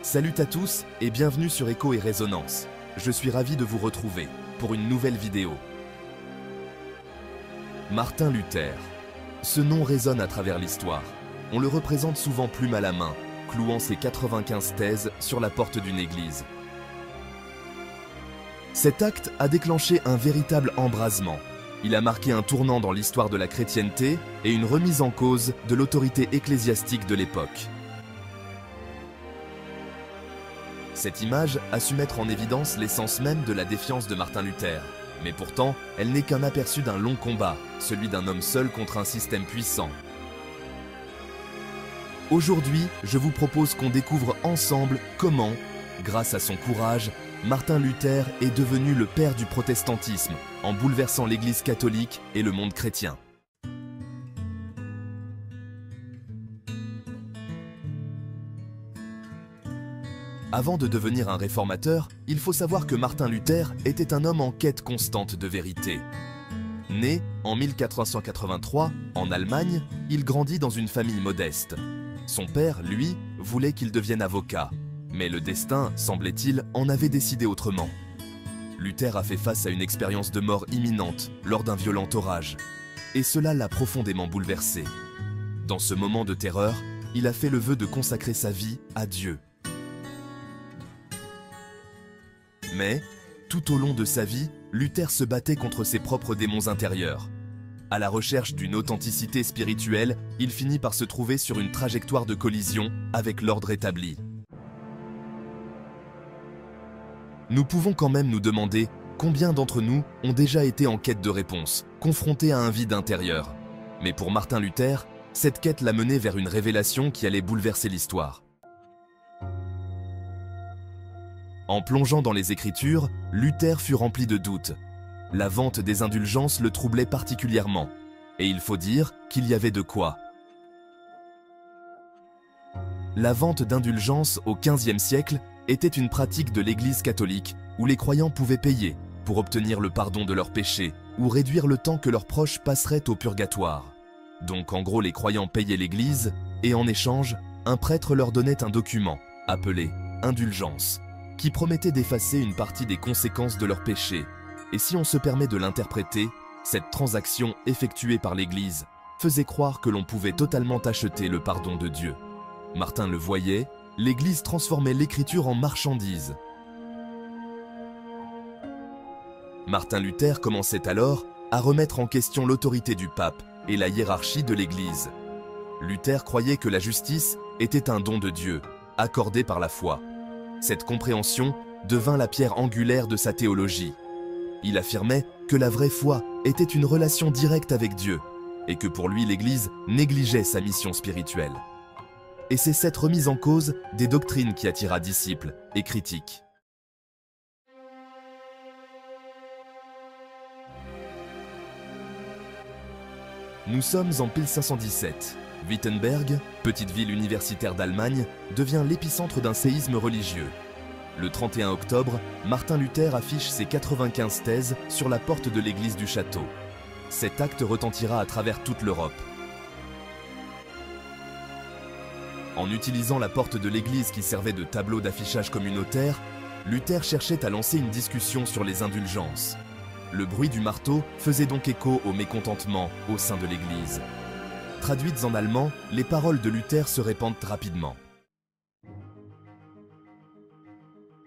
Salut à tous et bienvenue sur Écho et Résonance. Je suis ravi de vous retrouver pour une nouvelle vidéo. Martin Luther. Ce nom résonne à travers l'histoire. On le représente souvent plume à la main, clouant ses 95 thèses sur la porte d'une église. Cet acte a déclenché un véritable embrasement. Il a marqué un tournant dans l'histoire de la chrétienté et une remise en cause de l'autorité ecclésiastique de l'époque. Cette image a su mettre en évidence l'essence même de la défiance de Martin Luther. Mais pourtant, elle n'est qu'un aperçu d'un long combat, celui d'un homme seul contre un système puissant. Aujourd'hui, je vous propose qu'on découvre ensemble comment, grâce à son courage, Martin Luther est devenu le père du protestantisme, en bouleversant l'Église catholique et le monde chrétien. Avant de devenir un réformateur, il faut savoir que Martin Luther était un homme en quête constante de vérité. Né en 1483 en Allemagne, il grandit dans une famille modeste. Son père, lui, voulait qu'il devienne avocat. Mais le destin, semblait-il, en avait décidé autrement. Luther a fait face à une expérience de mort imminente lors d'un violent orage. Et cela l'a profondément bouleversé. Dans ce moment de terreur, il a fait le vœu de consacrer sa vie à Dieu. Mais, tout au long de sa vie, Luther se battait contre ses propres démons intérieurs. À la recherche d'une authenticité spirituelle, il finit par se trouver sur une trajectoire de collision avec l'ordre établi. Nous pouvons quand même nous demander combien d'entre nous ont déjà été en quête de réponse, confrontés à un vide intérieur. Mais pour Martin Luther, cette quête l'a mené vers une révélation qui allait bouleverser l'histoire. En plongeant dans les Écritures, Luther fut rempli de doutes. La vente des indulgences le troublait particulièrement. Et il faut dire qu'il y avait de quoi. La vente d'indulgences au XVe siècle était une pratique de l'Église catholique où les croyants pouvaient payer pour obtenir le pardon de leurs péchés ou réduire le temps que leurs proches passeraient au purgatoire. Donc en gros, les croyants payaient l'Église et en échange, un prêtre leur donnait un document appelé « indulgence » qui promettait d'effacer une partie des conséquences de leurs péchés. Et si on se permet de l'interpréter, cette transaction effectuée par l'Église faisait croire que l'on pouvait totalement acheter le pardon de Dieu. Martin le voyait, l'Église transformait l'Écriture en marchandise. Martin Luther commençait alors à remettre en question l'autorité du pape et la hiérarchie de l'Église. Luther croyait que la justice était un don de Dieu, accordé par la foi. Cette compréhension devint la pierre angulaire de sa théologie. Il affirmait que la vraie foi était une relation directe avec Dieu et que pour lui l'Église négligeait sa mission spirituelle. Et c'est cette remise en cause des doctrines qui attira disciples et critiques. Nous sommes en 1517. Wittenberg, petite ville universitaire d'Allemagne, devient l'épicentre d'un séisme religieux. Le 31 octobre, Martin Luther affiche ses 95 thèses sur la porte de l'église du château. Cet acte retentira à travers toute l'Europe. En utilisant la porte de l'église qui servait de tableau d'affichage communautaire, Luther cherchait à lancer une discussion sur les indulgences. Le bruit du marteau faisait donc écho au mécontentement au sein de l'église. Traduites en allemand, les paroles de Luther se répandent rapidement.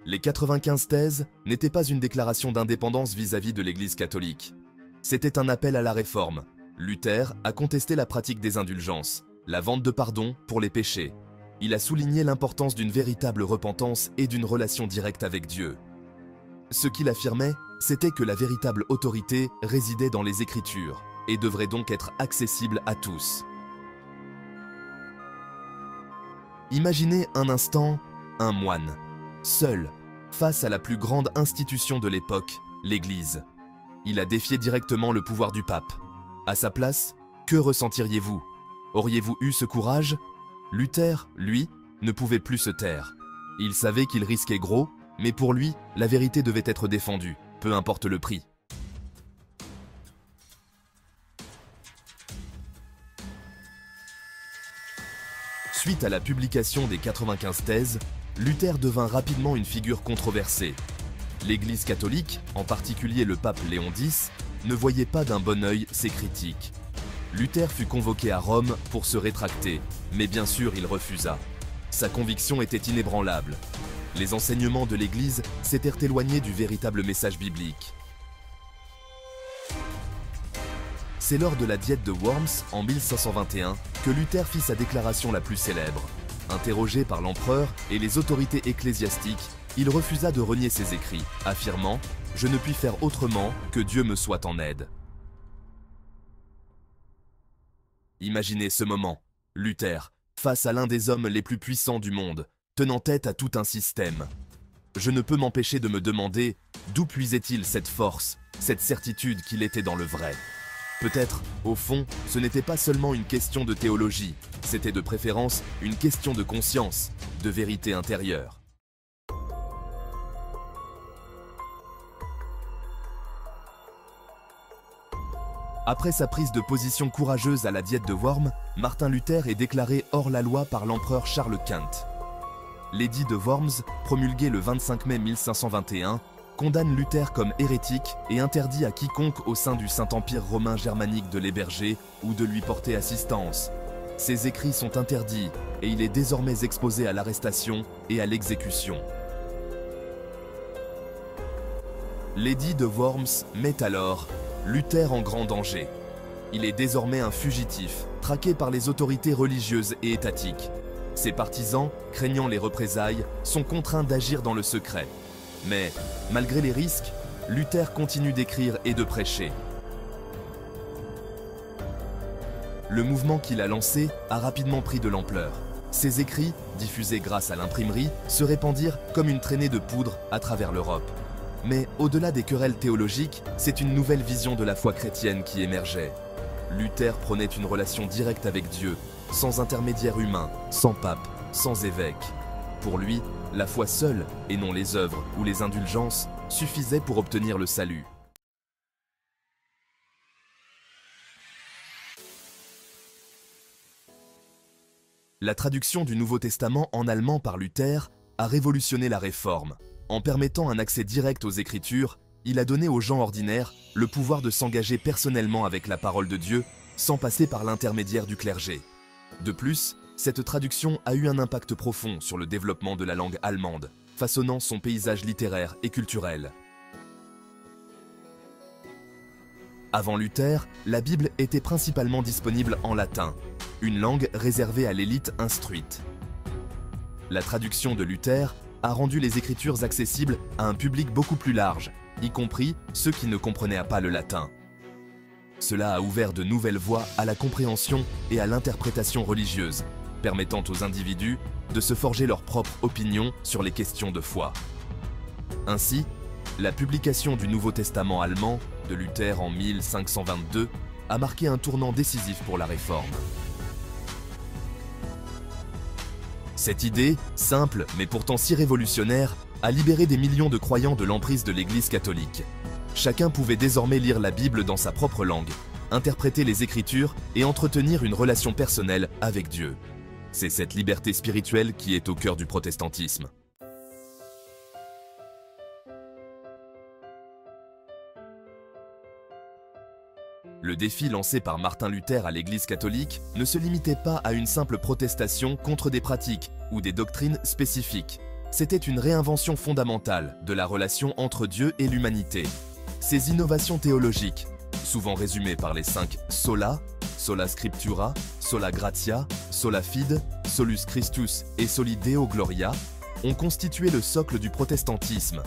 Les 95 thèses n'étaient pas une déclaration d'indépendance vis-à-vis de l'Église catholique. C'était un appel à la réforme. Luther a contesté la pratique des indulgences, la vente de pardon pour les péchés. Il a souligné l'importance d'une véritable repentance et d'une relation directe avec Dieu. Ce qu'il affirmait, c'était que la véritable autorité résidait dans les Écritures et devrait donc être accessible à tous. Imaginez un instant un moine, seul, face à la plus grande institution de l'époque, l'Église. Il a défié directement le pouvoir du pape. À sa place, que ressentiriez-vous? Auriez-vous eu ce courage? Luther, lui, ne pouvait plus se taire. Il savait qu'il risquait gros, mais pour lui, la vérité devait être défendue, peu importe le prix. Suite à la publication des 95 thèses, Luther devint rapidement une figure controversée. L'Église catholique, en particulier le pape Léon X, ne voyait pas d'un bon œil ces critiques. Luther fut convoqué à Rome pour se rétracter, mais bien sûr il refusa. Sa conviction était inébranlable. Les enseignements de l'Église s'étaient éloignés du véritable message biblique. C'est lors de la Diète de Worms, en 1521, que Luther fit sa déclaration la plus célèbre. Interrogé par l'empereur et les autorités ecclésiastiques, il refusa de renier ses écrits, affirmant « Je ne puis faire autrement que Dieu me soit en aide ». Imaginez ce moment, Luther, face à l'un des hommes les plus puissants du monde, tenant tête à tout un système. Je ne peux m'empêcher de me demander d'où puisait-il cette force, cette certitude qu'il était dans le vrai. Peut-être, au fond, ce n'était pas seulement une question de théologie, c'était de préférence une question de conscience, de vérité intérieure. Après sa prise de position courageuse à la Diète de Worms, Martin Luther est déclaré hors la loi par l'empereur Charles Quint. L'édit de Worms, promulgué le 25 mai 1521, condamne Luther comme hérétique et interdit à quiconque au sein du Saint-Empire romain germanique de l'héberger ou de lui porter assistance. Ses écrits sont interdits et il est désormais exposé à l'arrestation et à l'exécution. L'édit de Worms met alors Luther en grand danger. Il est désormais un fugitif, traqué par les autorités religieuses et étatiques. Ses partisans, craignant les représailles, sont contraints d'agir dans le secret. Mais, malgré les risques, Luther continue d'écrire et de prêcher. Le mouvement qu'il a lancé a rapidement pris de l'ampleur. Ses écrits, diffusés grâce à l'imprimerie, se répandirent comme une traînée de poudre à travers l'Europe. Mais au-delà des querelles théologiques, c'est une nouvelle vision de la foi chrétienne qui émergeait. Luther prônait une relation directe avec Dieu, sans intermédiaire humain, sans pape, sans évêque. Pour lui, la foi seule, et non les œuvres ou les indulgences, suffisait pour obtenir le salut. La traduction du Nouveau Testament en allemand par Luther a révolutionné la Réforme. En permettant un accès direct aux Écritures, il a donné aux gens ordinaires le pouvoir de s'engager personnellement avec la parole de Dieu, sans passer par l'intermédiaire du clergé. De plus, cette traduction a eu un impact profond sur le développement de la langue allemande, façonnant son paysage littéraire et culturel. Avant Luther, la Bible était principalement disponible en latin, une langue réservée à l'élite instruite. La traduction de Luther a rendu les Écritures accessibles à un public beaucoup plus large, y compris ceux qui ne comprenaient pas le latin. Cela a ouvert de nouvelles voies à la compréhension et à l'interprétation religieuse, permettant aux individus de se forger leur propre opinion sur les questions de foi. Ainsi, la publication du Nouveau Testament allemand de Luther en 1522 a marqué un tournant décisif pour la Réforme. Cette idée, simple mais pourtant si révolutionnaire, a libéré des millions de croyants de l'emprise de l'Église catholique. Chacun pouvait désormais lire la Bible dans sa propre langue, interpréter les Écritures et entretenir une relation personnelle avec Dieu. C'est cette liberté spirituelle qui est au cœur du protestantisme. Le défi lancé par Martin Luther à l'Église catholique ne se limitait pas à une simple protestation contre des pratiques ou des doctrines spécifiques. C'était une réinvention fondamentale de la relation entre Dieu et l'humanité. Ces innovations théologiques, souvent résumées par les 5 sola, sola scriptura, sola gratia, sola fide, solus Christus et soli Deo gloria, ont constitué le socle du protestantisme.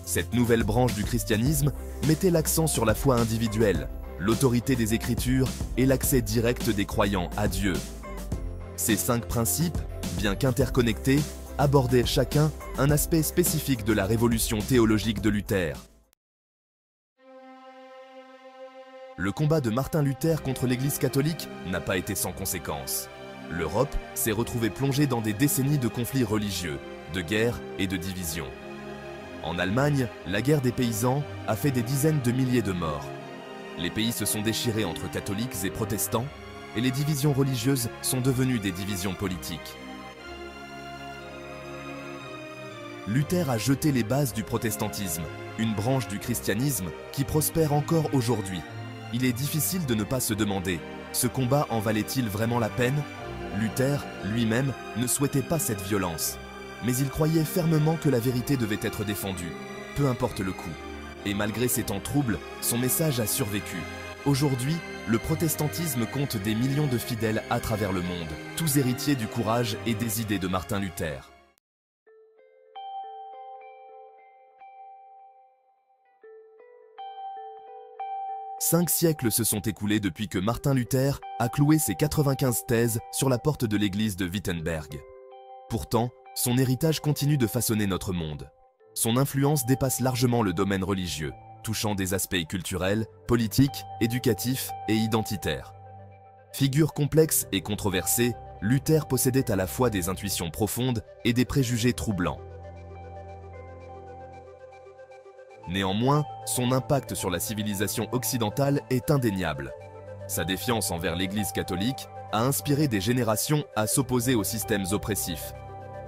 Cette nouvelle branche du christianisme mettait l'accent sur la foi individuelle, l'autorité des Écritures et l'accès direct des croyants à Dieu. Ces 5 principes, bien qu'interconnectés, abordaient chacun un aspect spécifique de la révolution théologique de Luther. Le combat de Martin Luther contre l'Église catholique n'a pas été sans conséquences. L'Europe s'est retrouvée plongée dans des décennies de conflits religieux, de guerres et de divisions. En Allemagne, la guerre des paysans a fait des dizaines de milliers de morts. Les pays se sont déchirés entre catholiques et protestants, et les divisions religieuses sont devenues des divisions politiques. Luther a jeté les bases du protestantisme, une branche du christianisme qui prospère encore aujourd'hui. Il est difficile de ne pas se demander, ce combat en valait-il vraiment la peine? Luther, lui-même, ne souhaitait pas cette violence. Mais il croyait fermement que la vérité devait être défendue, peu importe le coût. Et malgré ces temps troubles, son message a survécu. Aujourd'hui, le protestantisme compte des millions de fidèles à travers le monde, tous héritiers du courage et des idées de Martin Luther. Cinq siècles se sont écoulés depuis que Martin Luther a cloué ses 95 thèses sur la porte de l'église de Wittenberg. Pourtant, son héritage continue de façonner notre monde. Son influence dépasse largement le domaine religieux, touchant des aspects culturels, politiques, éducatifs et identitaires. Figure complexe et controversée, Luther possédait à la fois des intuitions profondes et des préjugés troublants. Néanmoins, son impact sur la civilisation occidentale est indéniable. Sa défiance envers l'Église catholique a inspiré des générations à s'opposer aux systèmes oppressifs.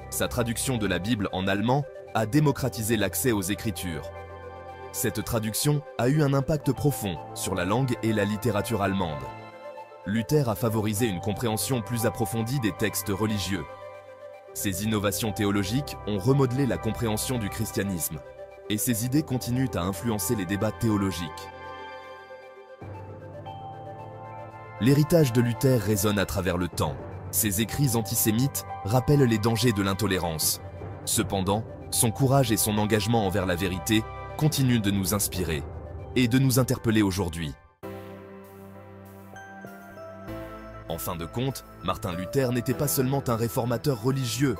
Sa traduction de la Bible en allemand a démocratisé l'accès aux Écritures. Cette traduction a eu un impact profond sur la langue et la littérature allemande. Luther a favorisé une compréhension plus approfondie des textes religieux. Ses innovations théologiques ont remodelé la compréhension du christianisme. Et ces idées continuent à influencer les débats théologiques. L'héritage de Luther résonne à travers le temps. Ses écrits antisémites rappellent les dangers de l'intolérance. Cependant, son courage et son engagement envers la vérité continuent de nous inspirer et de nous interpeller aujourd'hui. En fin de compte, Martin Luther n'était pas seulement un réformateur religieux.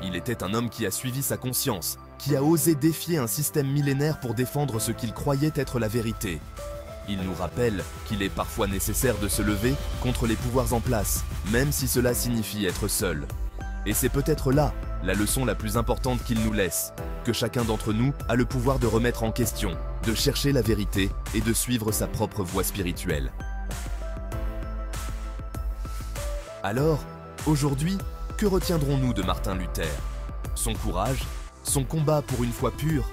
Il était un homme qui a suivi sa conscience, qui a osé défier un système millénaire pour défendre ce qu'il croyait être la vérité. Il nous rappelle qu'il est parfois nécessaire de se lever contre les pouvoirs en place, même si cela signifie être seul. Et c'est peut-être là la leçon la plus importante qu'il nous laisse, que chacun d'entre nous a le pouvoir de remettre en question, de chercher la vérité et de suivre sa propre voie spirituelle. Alors, aujourd'hui, que retiendrons-nous de Martin Luther? Son courage? Son combat pour une foi pure?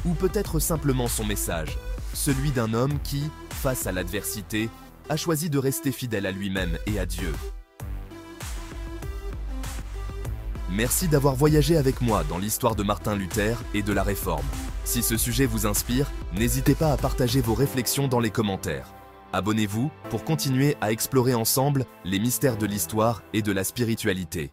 Ou peut-être simplement son message, celui d'un homme qui, face à l'adversité, a choisi de rester fidèle à lui-même et à Dieu. Merci d'avoir voyagé avec moi dans l'histoire de Martin Luther et de la Réforme. Si ce sujet vous inspire, n'hésitez pas à partager vos réflexions dans les commentaires. Abonnez-vous pour continuer à explorer ensemble les mystères de l'histoire et de la spiritualité.